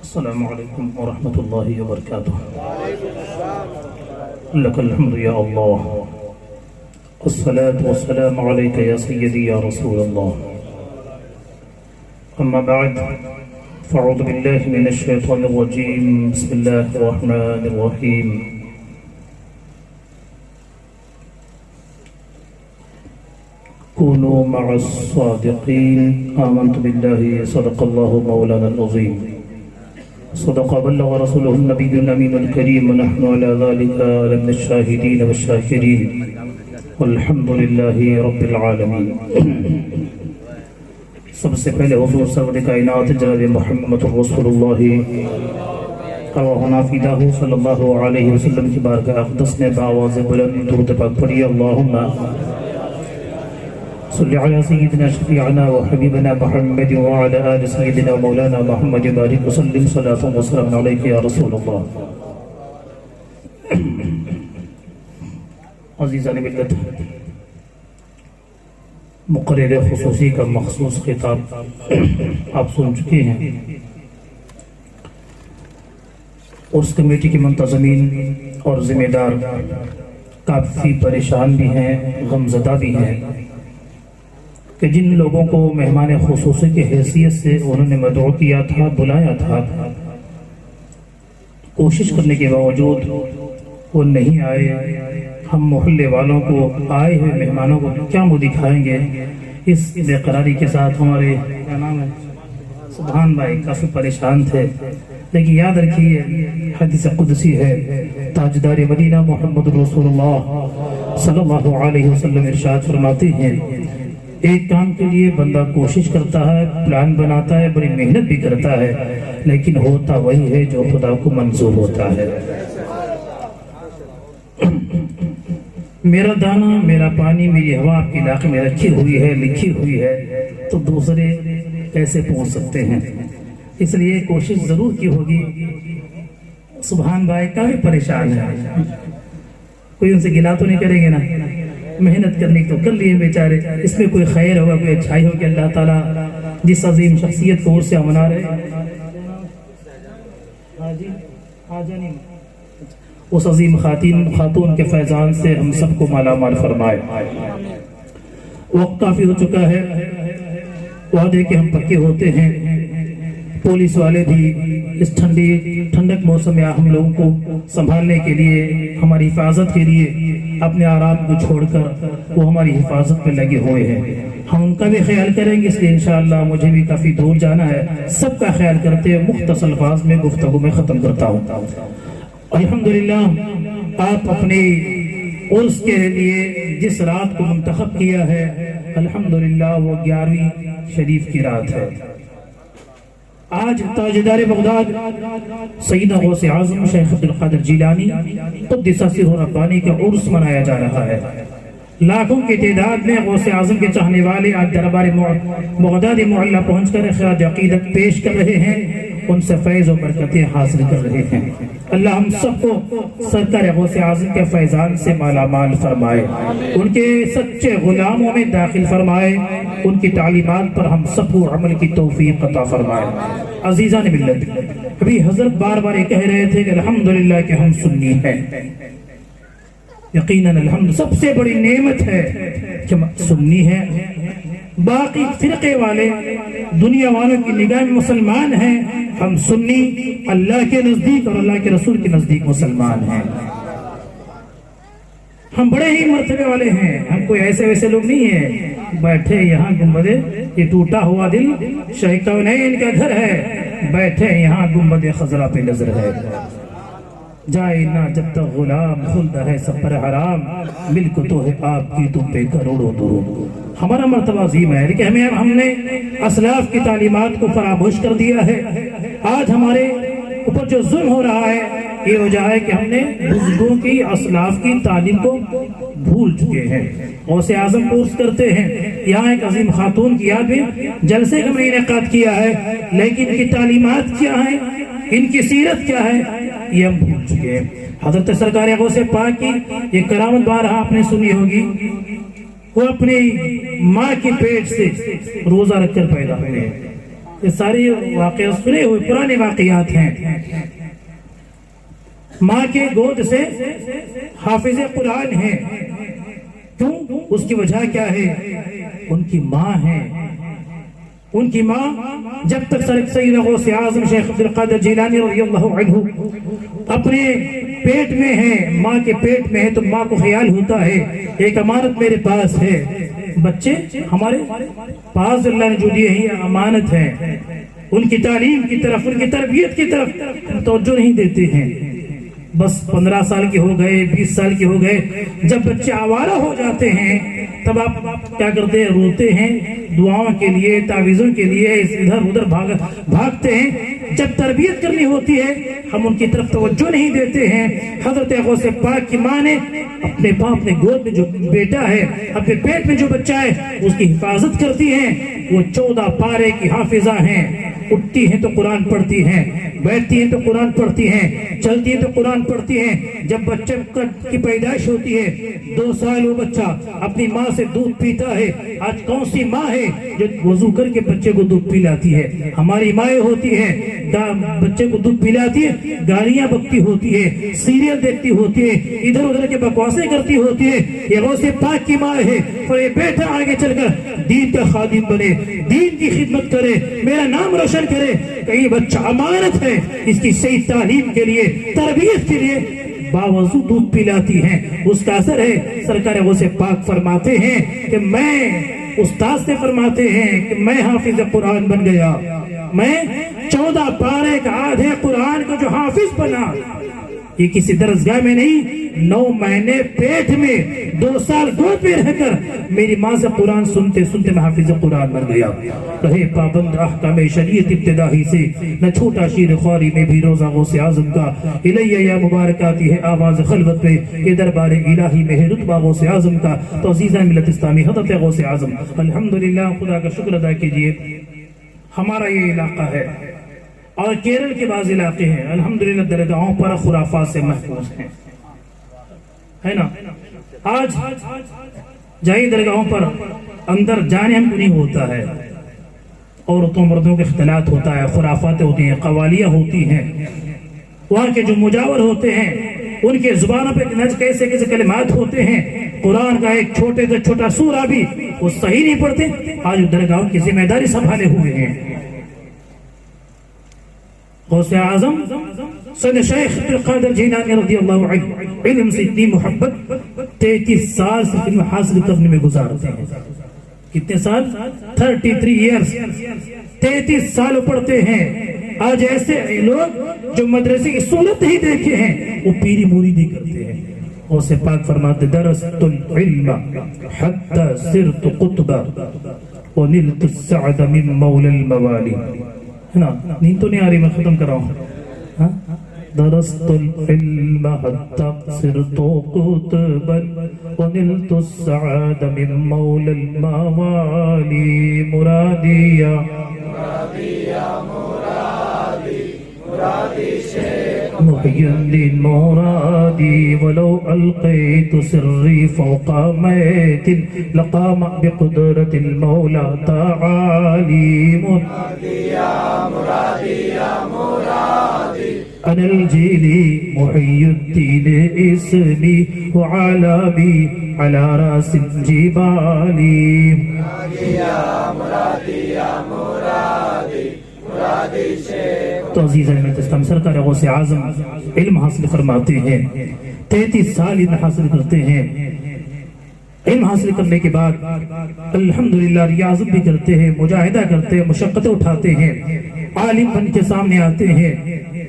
السلام علیکم ورحمۃ اللہ وبرکاتہ۔ لک الحمد یا اللہ، الصلاة والسلام علیک یا سیدی یا رسول اللہ۔ اما بعد فاعوذ باللہ من الشیطان الرجیم، بسم اللہ الرحمن الرحیم۔ كونوا مع الصادقين، آمنت بالله صدق الله مولانا العظيم، صدق بلغ رسوله النبي الأمين الكريم، ونحن على ذلك لمن الشاهدين والشاكرين، والحمد لله رب العالمين۔ سب سے پہلے حضور سرور کائنات جناب محمد رسول اللہ ارواحنا فداہ صلی اللہ علیہ وسلم کی بارگاہ اقدس میں بآواز بلند درود پاک پڑھی۔ اللہم صلی علی سیدنا شفیعنا و حبیبنا محمد وعلی آل سیدنا مولانا محمد بارک وسلم صلاة و سلام علیک یا رسول اللہ۔ عزیزان ملت، مقرر خصوصی کا مخصوص خطاب آپ سن چکے ہیں۔ اس کمیٹی کے منتظمین اور ذمہ دار کافی پریشان بھی ہیں، غمزدہ بھی ہیں کہ جن لوگوں کو مہمان خصوصی کے حیثیت سے انہوں نے مدعو کیا تھا، بلایا تھا، کوشش کرنے کے باوجود وہ نہیں آئے۔ ہم محلے والوں کو، آئے ہوئے مہمانوں کو کیا منہ دکھائیں گے؟ اس بے قراری کے ساتھ ہمارے کیا نام ہے سبحان بھائی کافی پریشان تھے، لیکن یاد رکھیے حدیث قدسی ہے، تاجدار مدینہ محمد رسول اللہ صلی اللہ علیہ وسلم ارشاد فرماتے ہیں، ایک کام کے لیے بندہ کوشش کرتا ہے، پلان بناتا ہے، بڑی محنت بھی کرتا ہے، لیکن ہوتا وہی ہے جو خدا کو منظور ہوتا ہے۔ میرا دانا، میرا پانی، میری ہوا آپ کے علاقے میں رکھی ہوئی ہے، لکھی ہوئی ہے، تو دوسرے کیسے پہنچ سکتے ہیں؟ اس لیے کوشش ضرور کی ہوگی۔ سبحان بھائی کافی پریشان ہے، کوئی ان سے گلا تو نہیں کریں گے نا؟ محنت کرنے تو کر لیے بیچارے، اس میں کوئی خیر ہوگا، کوئی اچھائی ہوگی۔ اللہ تعالیٰ جس عظیم شخصیت کو سے منا رہے اس عظیم خاتون کے فیضان سے ہم سب کو مالا مال فرمائے۔ وقت کافی ہو چکا ہے، وعدے کہ ہم پکے ہوتے ہیں۔ پولیس والے بھی اس ٹھنڈک موسم میں ہم لوگوں کو سنبھالنے کے لیے، ہماری حفاظت کے لیے اپنے آرام کو چھوڑ کر وہ ہماری حفاظت پہ لگے ہوئے ہیں۔ ہم ان کا بھی خیال کریں گے، اس لیے انشاءاللہ مجھے بھی کافی دور جانا ہے۔ سب کا خیال کرتے ہوئے مختصر الفاظ میں گفتگو میں ختم کرتا ہوں۔ الحمدللہ آپ اپنی عرس کے لیے جس رات کو منتخب کیا ہے، الحمدللہ وہ 11ویں شریف کی رات ہے۔ آج تاجدار بغداد سیدنا غوث اعظم شیخ عبدالقادر جیلانی قدس سرہ ربانی کا عرس منایا جا رہا ہے۔ لاکھوں کی تعداد میں غوث اعظم کے چاہنے والے آج دربار بغداد معلیٰ پہنچ کر خراج عقیدت پیش کر رہے ہیں، ان سے فیض و برکتیں حاصل کر رہے ہیں۔ اللہ ہم سب کو سرکار غوث اعظم کے فیضان سے مالا مال فرمائے، ان کے سچے غلاموں میں داخل فرمائے، ان کی تعلیمات پر ہم سب کو عمل کی توفیق عطا فرمائے۔ عزیزان ملت، ابھی حضرت بار بار یہ کہہ رہے تھے کہ الحمدللہ کہ ہم سنی ہیں۔ یقیناً الحمد سب سے بڑی نعمت ہے کہ سنی ہے۔ باقی فرقے والے دنیا والوں کی نگاہ میں مسلمان ہیں، ہم سنی اللہ کے نزدیک اور اللہ کے رسول کے نزدیک مسلمان ہیں۔ ہم بڑے ہی مرتبے والے ہیں، ہم کوئی ایسے ویسے لوگ نہیں ہیں۔ بیٹھے یہاں گنبد یہ ٹوٹا ہوا دل شاہ کونین کا گھر ہے، بیٹھے یہاں گنبد خضرا پہ نظر ہے۔ جائے نہ جب تک غلام، خلد ہے سب پر حرام، ملک تو ہے آپ کی تم پہ کروڑوں درود۔ ہمارا مرتبہ عظیم ہے، لیکن ہم نے اسلاف کی تعلیمات کو فراموش کر دیا ہے۔ آج ہمارے اوپر جو ظلم ہو رہا ہے یہ وجہ ہے کہ ہم نے بزرگوں کی، اسلاف کی تعلیم کو بھول چکے ہیں۔ غوث اعظم کورس کرتے ہیں، یہاں ایک عظیم خاتون کی یاد میں جلسے کا ہم نے انعقاد کیا ہے، لیکن ان کی تعلیمات کیا ہیں، ان کی سیرت کیا ہے، یہ ہم بھول چکے ہیں۔ حضرت سرکار غوث پاک کی یہ کرامت بارہا آپ نے سنی ہوگی، وہ اپنی ماں کی پیٹ سے روزہ رکھ کر پیدا ہوئے ہیں۔ یہ ساری واقعات سنے ہوئے پرانے واقعات ہیں. ماں کے گود سے حافظ قرآن ہیں. کیوں؟ اس کی وجہ کیا ہے؟ ان کی ماں ہے. ان کی ماں جب تک سیدنا غوث اعظم شیخ عبد القادر جیلانی رضی اللہ عنہ اپنے پیٹ میں ہے، ماں کے پیٹ میں ہے، تو ماں کو خیال ہوتا ہے ایک امانت میرے پاس ہے. بچے ہمارے پاس اللہ نے جو دیے ہیں یہ امانت ہے. ان کی تعلیم کی طرف، ان کی تربیت کی طرف توجہ نہیں دیتے ہیں. بس 15 سال کے ہو گئے، 20 سال کے ہو گئے، جب بچے آوارہ ہو جاتے ہیں تب آپ کیا کرتے ہیں؟ روتے ہیں، دعاؤں کے لیے، تعویذوں کے لیے ادھر ادھر بھاگتے ہیں. جب تربیت کرنی ہوتی ہے ہم ان کی طرف توجہ نہیں دیتے ہیں. حضرت غوث پاک کی ماں نے اپنے باپ نے گود میں جو بیٹا ہے، اپنے پیٹ میں جو بچہ ہے، اس کی حفاظت کرتی ہیں. وہ 14 پارے کی حافظہ ہیں. اٹھتی ہیں تو قرآن پڑھتی ہیں، بیٹھتی ہیں تو قرآن پڑھتی ہیں، چلتی ہیں تو قرآن پڑھتی ہیں. جب بچے کی پیدائش ہوتی ہے 2 سال وہ بچہ اپنی ماں سے دودھ پیتا ہے. آج کون سی ماں ہے جو وضو کر کے بچے کو دودھ پلاتی ہے؟ ہماری مائیں ہوتی ہیں، بچے کو دودھ پلاتی ہے، گالیاں بکتی ہوتی ہے، سیریل دیکھتی ہوتی ہے، ادھر ادھر کے بکواسیں کرتی ہوتی ہے. یہ غوث پاک کی ماں ہے. اور یہ بیٹا آگے چل کر دین کا خادم بنے، دین کی خدمت کرے، میرا نام روشن کرے. کہیں بچہ امانت ہے، اس کی صحیح تعلیم کے لیے، تربیت کے لیے باوضو دودھ پلاتی ہیں. اس کا اثر ہے. سرکار غوث پاک فرماتے ہیں کہ میں، استاد سے فرماتے ہیں کہ میں حافظ قرآن بن گیا. میں 14 پارے کا آدھے قرآن کا جو حافظ بنا، یہ کسی درسگاہ میں نہیں، 9 مہینے پیٹ میں، 2 سال گود میں رہ کر میری ماں سے قرآن سنتے سنتے میں حافظ قرآن بن گیا. رہے پابند احکام شریعت ابتدائی سے، نہ چھوٹا شیر خواری میں بھی روزہ غوث اعظم کا. الیہ یا مبارک آتی ہے آواز خلوت پہ، یہ دربار الہی میں ہے رتبہ غوث اعظم کا. تو عزیزان ملت اسلامی، حضرت غوث اعظم الحمدللہ. خدا کا شکر ادا کیجئے، ہمارا یہ علاقہ ہے اور کیرل کے بعض علاقے ہیں الحمدللہ درگاہوں پر خرافات سے محفوظ ہیں، ہے نا. آج جائیں درگاہوں پر، اندر جانے ہم کو نہیں ہوتا ہے. عورتوں مردوں کے اختلاط ہوتا ہے، خرافات ہوتی ہیں، قوالیاں ہوتی ہیں. وہاں کے جو مجاور ہوتے ہیں ان کے زبانوں پہ کیسے کیسے کلمات ہوتے ہیں. قرآن کا ایک چھوٹے سے چھوٹا سورہ بھی وہ صحیح نہیں پڑھتے. آج درگاہوں کی ذمہ داری سنبھالے ہوئے ہیں. غوث اعظم سید شیخ عبد القادر جیلانی رضی اللہ عنہ علم سے اتنی محبت 33 سال سے علم حاصل کرنے میں گزارتے ہیں. کتنے سال؟ 33 ایئرز. 33 سال پڑھتے ہیں. آج ایسے لوگ جو مدرسے کی صورت نہیں دیکھے ہیں وہ پیری موریدی کرتے ہیں. غوث پاک فرماتے درست العلم حتی صرت قطبا ونلت السعد من مولا الموالی. ہے نا؟ نیند تو نہیں آ رہی، میں ختم کر رہا ہوں. درست العلم حتی صرت قطبا ونلت السعد من مولا الموالی. مرادی یا محی الدین مرادی ولو القیت سری فوق میت لقام بقدرت المولا تعالی. مرادی یا مرادی یا مرادی انا الجیلی محی الدین اسمی وعالمی على راس الجبالی. مرادی یا مرادی یا مرادی مرادی شیخ. تو عزیز احمد اسلام سرکار غوث اعظم علم حاصل فرماتے ہیں. 33 سال علم حاصل کرتے ہیں. علم حاصل کرنے کے بعد الحمدللہ ریاضت بھی کرتے ہیں، مجاہدہ کرتے ہیں، مشقتیں اٹھاتے ہیں، عالم بن کے سامنے آتے ہیں.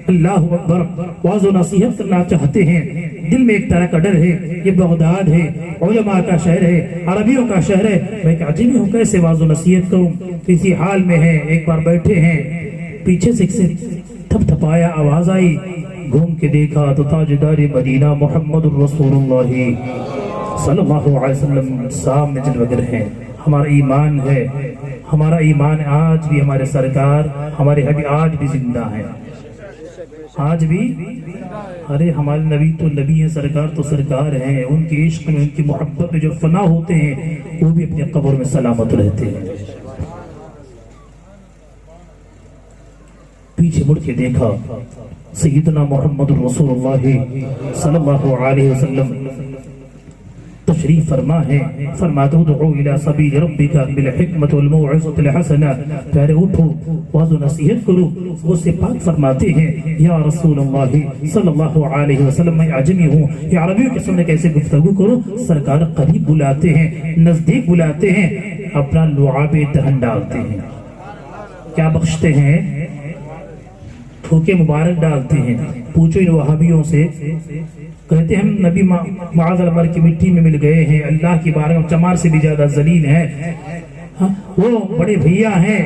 اللہ اکبر، واعظ و نصیحت کرنا چاہتے ہیں. دل میں ایک طرح کا ڈر ہے، یہ بغداد ہے، علماء کا شہر ہے، عربیوں کا شہر ہے، میں عجیب ہوں کیسے واعظ و نصیحت کروں. کسی حال میں ہے، ایک بار بیٹھے ہیں، پیچھے سے تھپ تھپایا آواز آئی. گھوم کے دیکھا تو تاجدار مدینہ محمد الرسول اللہ صلی اللہ علیہ وسلم سامنے جلوہ گر ہیں. ہمارا ایمان ہے، ہمارا ایمان آج بھی ہمارے سرکار، ہمارے حبیب آج بھی زندہ ہیں. آج بھی ارے ہمارے نبی تو نبی ہیں، سرکار تو سرکار ہیں. ان کی عشق میں، ان کی محبت میں جو فنا ہوتے ہیں وہ بھی اپنے قبر میں سلامت رہتے ہیں. مڑ کے دیکھا سیدنا محمد رسول اللہ صلی اللہ علیہ وسلم تشریف فرما ہے. فرماتے ادعو الی سبیل ربک بالحکمت والموعظۃ الحسنہ، پیارے اٹھو واعظ و نصیحت کرو. وہ سے پاک فرماتے ہیں یا رسول اللہ صلی اللہ علیہ وسلم میں عجمی ہوں، یہ عربیوں کے سامنے کیسے گفتگو کرو. سرکار قریب بلاتے ہیں، نزدیک بلاتے ہیں، اپنا لعاب دہن ڈالتے ہیں. کیا بخشتے ہیں؟ تھوکے مبارک ڈالتے ہیں. پوچھو ان وہابیوں سے، کہتے ہیں ہم نبی معاذ اللہ کی مٹی میں مل گئے ہیں، اللہ کی بارگاہ میں چمار سے بھی زیادہ ذلیل ہیں. وہ بڑے بھیا ہیں.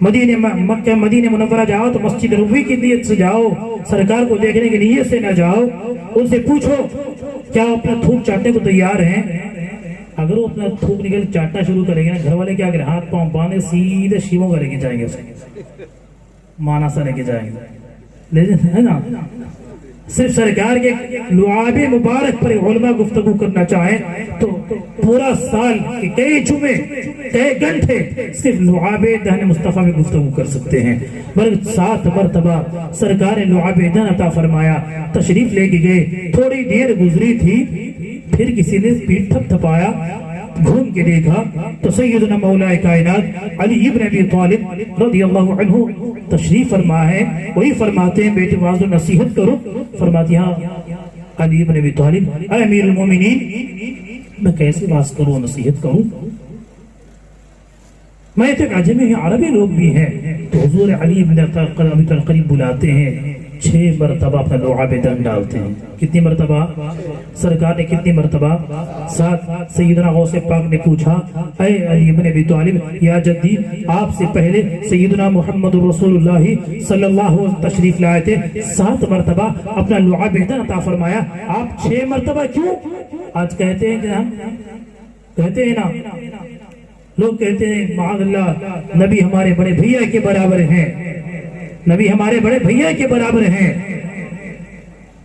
مکہ مدینہ منورہ جاؤ تو مسجد نبوی کی نیت سے جاؤ، سرکار کو دیکھنے کی نیت سے نہ جاؤ. ان سے پوچھو کیا اپنا تھوک چاٹنے کو تیار ہیں؟ اگر وہ اپنا تھوک نکل چاٹنا شروع کریں گے نا، گھر والے کیا کریں؟ ہاتھ پاؤں باندھے سیدھے شیووں کا لے کے جائیں گے، مانا سا لے کے جائیں گے. لیکن ہے نا، صرف سرکار کے لعاب مبارک پر علماء گفتگو کرنا چاہیں تو پورا سال کئی جمعے کئی گھنٹے صرف لعاب دہن مصطفیٰ میں گفتگو کر سکتے ہیں. بلکہ 7 مرتبہ سرکار نے لعاب دہن عطا فرمایا، تشریف لے کے گئے. تھوڑی دیر گزری تھی، پھر کسی نے پیٹ تھپ تھپایا، گھوم کے دیکھا تو سیدنا مولا کائنات علی ابن ابی طالب رضی اللہ عنہ تشریف فرما ہے. وہی فرماتے ہیں بیٹے واعظ و نصیحت کرو. فرماتی ہاں علی ابن ابی طالب اے امیر المومنین، میں کیسے واعظ کروں نصیحت کروں؟ میں تک عجمی ہیں، عربی لوگ بھی ہیں. تو حضور علی ابن ابی طالب قریب بلاتے ہیں، 6 مرتبہ اپنا لعاب دہن ڈالتے ہیں. کتنی مرتبہ؟ سرکار نے کتنی مرتبہ؟ 7. سیدنا غوث پاک نے پوچھا اے علی ابن ابی طالب یا جدی، آپ سے پہلے سیدنا محمد رسول اللہ صلی اللہ علیہ وسلم تشریف لائے تھے، 7 مرتبہ اپنا لعاب دہن عطا فرمایا، آپ 6 مرتبہ کیوں؟ آج کہتے ہیں کہ ہم کہتے ہیں نا، لوگ کہتے ہیں معاذ اللہ نبی ہمارے بڑے بھیا کے برابر ہیں، نبی ہمارے بڑے بھیا کے برابر ہیں.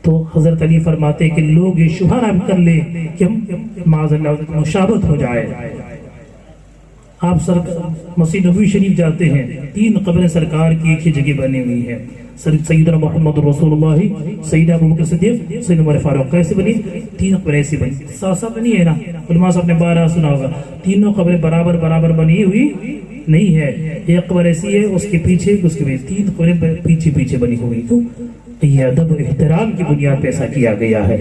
تو حضرت علی فرماتے کہ لوگ یہ شبہ نہ کر لیں کہ ہم معاذ اللہ مشابہت ہو جائے. آپ مسجد نبوی شریف جاتے ہیں، 3 قبریں سرکار کی ایک ہی جگہ بنی ہوئی ہیں. سیدنا محمد رسول اللہ، سیدنا ابوبکر صدیق، سیدنا عمر فاروق. کیسے بنی؟ 3 قبریں ایسی بنی. ساتھ بنی ہے نا، علماء صاحب نے 12 سنا ہوگا. تینوں قبریں برابر بنی ہوئی نہیں ہے. ایک قبر ایسی ہے، اس کے پیچھے 3 قبریں پیچھے بنی ہوئی. کیوں؟ یہ ادب و احترام کی بنیاد پہ ایسا کیا گیا ہے.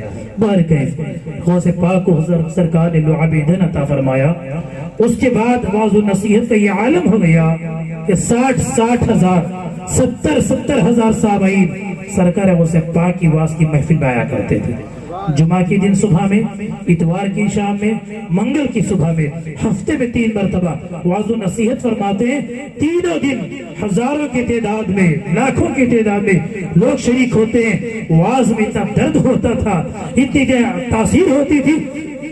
غوث پاک کو سرکار نے لعاب دہن عطا فرمایا. اس کے بعد واعظ و نصیحت کا یہ عالم ہو گیا کہ 60 ہزار 70 ہزار سامعین سرکار غوث پاک کی واعظ کی محفل میں آیا کرتے تھے. جمعہ کے دن صبح میں، اتوار کی شام میں، منگل کی صبح میں، ہفتے میں 3 مرتبہ واعظ و نصیحت فرماتے ہیں. تینوں دن ہزاروں کی تعداد میں، لاکھوں کی تعداد میں لوگ شریک ہوتے ہیں. واعظ میں اتنا درد ہوتا تھا، اتنی تاثیر ہوتی تھی،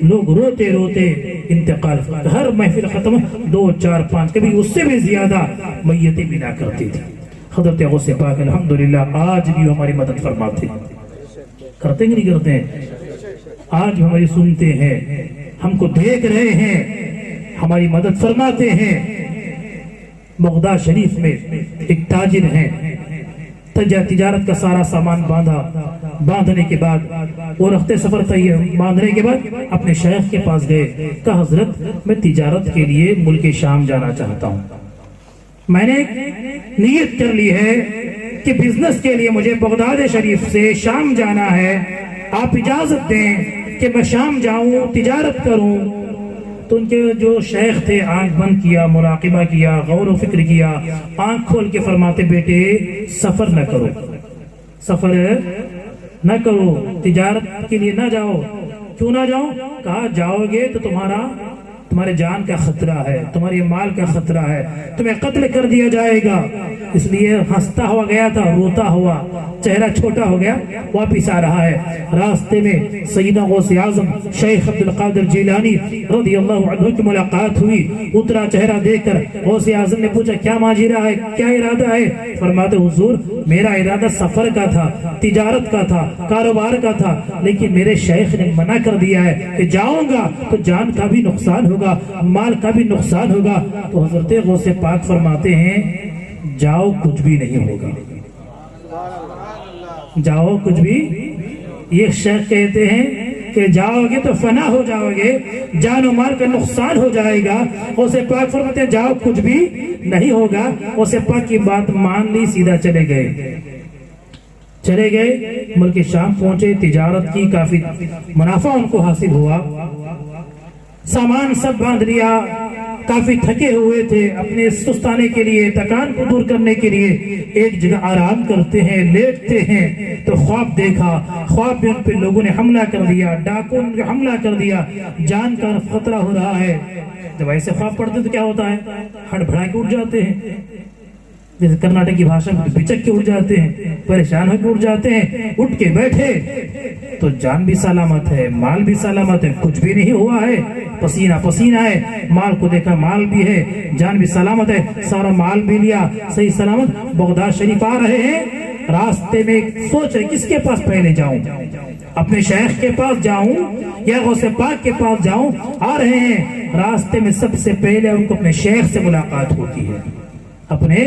لوگ روتے انتقال. ہر محفل ختم 2 4 5 کبھی اس سے بھی زیادہ میتیں بنا کرتی تھی. حضرت غوث پاک الحمدللہ آج بھی ہماری مدد فرماتے ہیں. کرتے ہیں کہ نہیں کرتے ہیں؟ آج بھی ہماری سنتے ہیں، ہم کو دیکھ رہے ہیں، ہماری مدد فرماتے ہیں. بغداد شریف میں ایک تاجر ہیں، تجارت کا سارا سامان باندھنے کے بعد اور رخت سفر باندھنے کے بعد اپنے شیخ کے پاس گئے. کہا حضرت میں تجارت کے لیے ملک شام جانا چاہتا ہوں، میں نے نیت کر لی ہے کہ بزنس کے لیے مجھے بغداد شریف سے شام جانا ہے، آپ اجازت دیں کہ میں شام جاؤں، تجارت کروں. تو ان کے جو شیخ تھے آنکھ بند کیا، مراقبہ کیا، غور و فکر کیا، آنکھ کھول کے فرماتے بیٹے سفر نہ کرو، سفر نہ کرو، تجارت کے لیے نہ جاؤ. کیوں نہ جاؤ؟ کہا جاؤ گے تو تمہارے جان کا خطرہ ہے، تمہارے مال کا خطرہ ہے، تمہیں قتل کر دیا جائے گا. اس لیے ہنستا ہوا گیا تھا، روتا ہوا، چہرہ چھوٹا ہو گیا، واپس آ رہا ہے. راستے میں سیدنا غوث اعظم شیخ عبد القادر جیلانی رضی اللہ عنہ کی ملاقات ہوئی. اترا چہرہ دیکھ کر غوث اعظم نے پوچھا کیا ماجرا ہے، کیا ارادہ ہے؟ فرماتے حضور میرا ارادہ سفر کا تھا، تجارت کا تھا، کاروبار کا تھا، لیکن میرے شیخ نے منع کر دیا ہے کہ جاؤں گا تو جان کا بھی نقصان ہوگا، مال کا بھی نقصان ہوگا. تو حضرت غوث پاک فرماتے ہیں جاؤ کچھ بھی نہیں ہوگا. جاؤ کچھ بھی، یہ شیخ کہتے ہیں کہ جاؤ گے تو فنا ہو جاؤ گے، جان و مال کا نقصان ہو جائے گا۔ اسے پاک فرماتے ہیں جاؤ کچھ بھی نہیں ہوگا۔ اسے پاک کی بات مان لی، سیدھا چلے گئے ملک شام پہنچے، تجارت کی، کافی منافع ان کو حاصل ہوا، سامان سب باندھ لیا، کافی تھکے ہوئے تھے، اپنے سستانے کے لیے، تکان کو دور کرنے کے لیے ایک جگہ آرام کرتے ہیں، لیٹتے ہیں تو خواب دیکھا۔ خواب میں ان پہ لوگوں نے حملہ کر دیا، ڈاکوں نے حملہ کر دیا، جان کا خطرہ ہو رہا ہے۔ جب ایسے خواب پڑھتے تو کیا ہوتا ہے؟ ہڑ بھڑا کے اٹھ جاتے ہیں، جیسے کرناٹک کی بھاشا میں بچک کے اٹھ جاتے ہیں، پریشان ہو کے اٹھ جاتے ہیں۔ اٹھ کے بیٹھے تو جان بھی سلامت ہے، مال بھی سلامت ہے، کچھ بھی نہیں ہوا ہے، پسینہ پسینہ ہے، مال کو دیکھا مال بھی ہے، جان بھی سلامت ہے، سارا مال بھی لیا، صحیح سلامت بغداد شریف آ رہے ہیں۔ راستے میں سوچ رہے کس کے پاس پہلے جاؤں، اپنے شیخ کے پاس جاؤں یا غوث پاک کے پاس جاؤں؟ آ رہے ہیں، راستے میں سب سے پہلے ان کو اپنے شیخ سے ملاقات ہوتی ہے، اپنے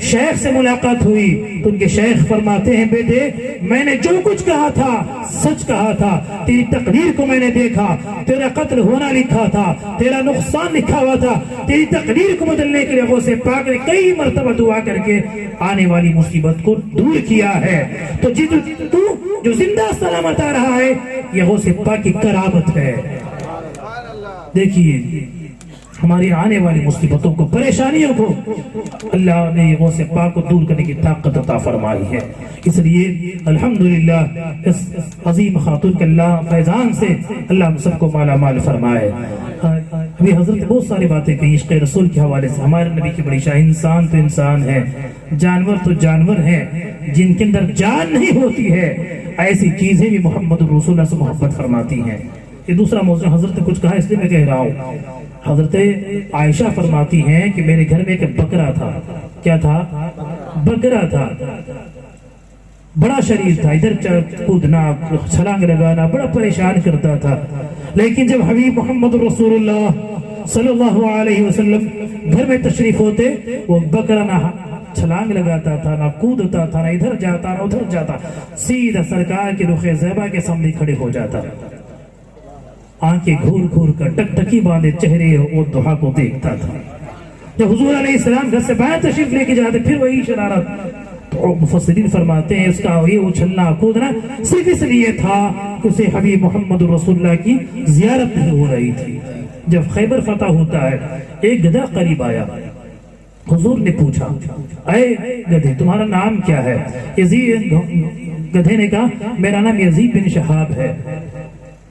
شیخ سے ملاقات ہوئی تو ان کے شیخ فرماتے ہیں بیٹے میں نے جو کچھ کہا تھا سچ کہا تھا، تیری تقریر کو میں نے دیکھا، تیرا قتل ہونا لکھا تھا، تیرا نقصان لکھا ہوا تھا، تیری تقریر کو بدلنے کے لیے غوث پاک نے کئی مرتبہ دعا کر کے آنے والی مصیبت کو دور کیا ہے۔ تو تو جو زندہ سلامت آ رہا ہے یہ غوث پاک کی کرامت ہے۔ دیکھیے ہماری آنے والی مصیبتوں کو، پریشانیوں کو اللہ نے غوث پاک کو دور کرنے کی طاقت عطا فرمائی ہے۔ اس لیے الحمدللہ اس عظیم خاتون کے اللہ فیضان سے اللہ ہم سب کو مالا مال فرمائے۔ ابھی حضرت بہت ساری باتیں کہیں عشق رسول کے حوالے سے، ہمارے نبی کی بڑی شان، انسان تو انسان ہے، جانور تو جانور ہیں، جن کے اندر جان نہیں ہوتی ہے ایسی چیزیں بھی محمد رسول اللہ سے محبت فرماتی ہیں۔ یہ دوسرا موضوع حضرت نے کچھ کہا اس لیے میں کہہ رہا ہوں۔ حضرت عائشہ فرماتی ہیں کہ میرے گھر میں ایک بکرا تھا۔ کیا تھا؟ بکرا تھا، بڑا شریر تھا، ادھر کودنا، چھلانگ لگانا، بڑا پریشان کرتا تھا۔ لیکن جب حبیب محمد رسول اللہ صلی اللہ علیہ وسلم گھر میں تشریف ہوتے، وہ بکرا نہ چھلانگ لگاتا تھا، نہ کودتا تھا، نہ ادھر جاتا نہ ادھر جاتا، سیدھا سرکار کے رخ زیبا کے سامنے کھڑے ہو جاتا، آنکھیں گھور گھور کر ٹک ٹکی باندھے چہرے اور دعا کو دیکھتا تھا۔ جب حضور علیہ السلام گھر سے باہر تشریف لے کے جاتے پھر وہی شرارت۔ تو مفسرین فرماتے ہیں اس کا یہ اچھلنا کودنا صرف اس لیے تھا کہ اسے حبیب محمد رسول اللہ کی زیارت نہیں ہو رہی تھی۔ جب خیبر فتح ہوتا ہے ایک گدھا قریب آیا، حضور نے پوچھا اے گدھے تمہارا نام کیا ہے؟ یزید، گدھے نے کہا میرا نام یزید بن شہاب ہے۔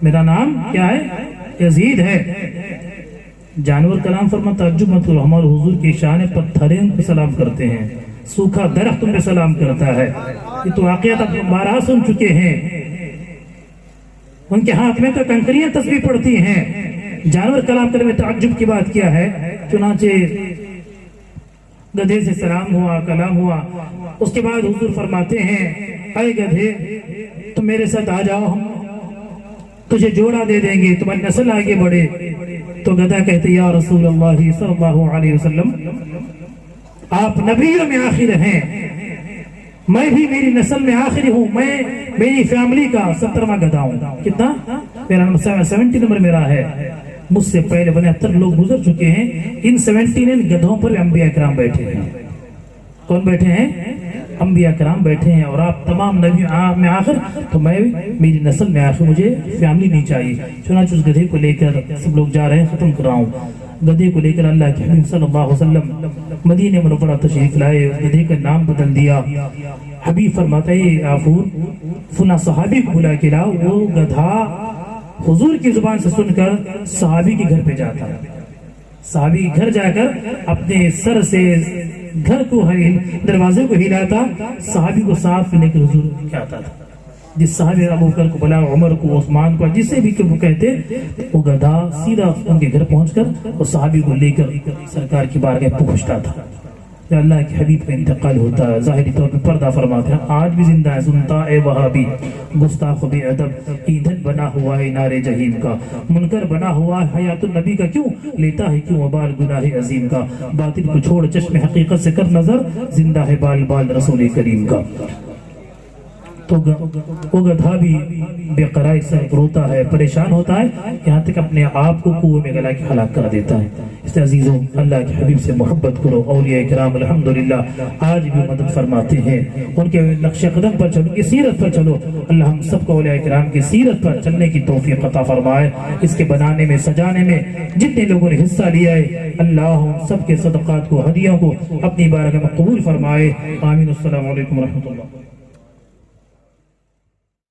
میرا نام کیا ہے؟ یزید ہے۔ جانور کلام فرما تعجب مت کرو، ہمارے حضور کی شان پتھریں ان پہ سلام کرتے ہیں، سوکھا درخت ان پہ سلام کرتا ہے۔ یہ تو واقعات آپ بارہ سن چکے ہیں۔ ان کے ہاتھ میں تو کنکریاں تسبیح پڑتی ہیں، جانور کلام کرنے میں تعجب کی بات کیا ہے؟ چنانچہ گدھے سے سلام ہوا، کلام ہوا۔ اس کے بعد حضور فرماتے ہیں اے گدھے تم میرے ساتھ آ جاؤ، ہم تجھے جوڑا دے دیں گے، تمہاری نسل آگے بڑھے۔ تو گدھا کہتے یا رسول اللہ صلی اللہ علیہ وسلم آپ نبیوں میں آخر ہیں، میں بھی میری نسل میں آخری ہوں، میں میری فیملی کا 70واں گدھا ہوں۔ کتنا؟ میرا نمبر 70 نمبر میرا ہے۔ مجھ سے پہلے 72 لوگ گزر چکے ہیں، ان 79 گدھوں پر انبیاء کرام بیٹھے ہیں۔ کون بیٹھے ہیں؟ انبیاء کرام بیٹھے ہیں، اور آپ تمام نبیوں میں آخر، تو میں میری نسل میں آخر، مجھے فیملی نہیں چاہیے۔ چنانچہ اس گدھے کو لے کر سب لوگ جا رہے ہیں، ختم کر رہا ہوں۔ گدھے کو لے کر اللہ کے حبیب صلی اللہ علیہ وسلم مدینہ منورہ تشریف لائے، اس گدھے کا نام بدل دیا۔ حبیب فرماتا ہے آفور فنا صحابی کو بلا کے لاؤ۔ وہ گدھا حضور کی زبان سے سن کر صحابی کے گھر پہ جاتا، صحابی کے گھر جا کر اپنے سر سے گھر کو دروازے کو ہلاتا، صحابی کو ساتھ لے کر حضور کیا آتا تھا۔ جس صحابی ابو بکر کو بلا، عمر کو، عثمان کو، جسے بھی وہ کہتے، وہ گدھا سیدھا ان کے گھر پہنچ کر اور صحابی کو لے کر سرکار کی بارگاہ پہنچتا تھا۔ جب اللہ کے حبیب کا انتقال ہوتا ہے ظاہری طور پر پردہ فرماتے ہیں، آج بھی زندہ ہے سنتا اے وہابی گستاخ بے ادب، ایندھن بنا ہوا ہے نار جہیم کا، منکر بنا ہوا ہے حیات النبی کا، کیوں لیتا ہے کیوں وبال گناہ عظیم کا، باطل کو چھوڑ چشم حقیقت سے کر نظر، زندہ ہے بال بال رسول کریم کا۔ تو وہ گدھا بھی بے قراری سے روتا ہے، پریشان ہوتا ہے، یہاں تک اپنے آپ کو کنویں میں گلا کے ہلاک کر دیتا ہے۔ اس عزیزوں، اللہ کے حبیب سے محبت کرو۔ اولیاء کرام الحمدللہ آج بھی مدد فرماتے ہیں، ان کے نقش قدم پر چلو، ان کی سیرت پر چلو۔ اللہ ہم سب کو اولیاء کرام کی سیرت پر چلنے کی توفیق عطا فرمائے۔ اس کے بنانے میں، سجانے میں جتنے لوگوں نے حصہ لیا ہے، اللہ ہم سب کے صدقات کو، ہدیوں کو اپنی بارگاہ میں قبول فرمائے۔ آمین۔ السلام علیکم ورحمۃ اللہ۔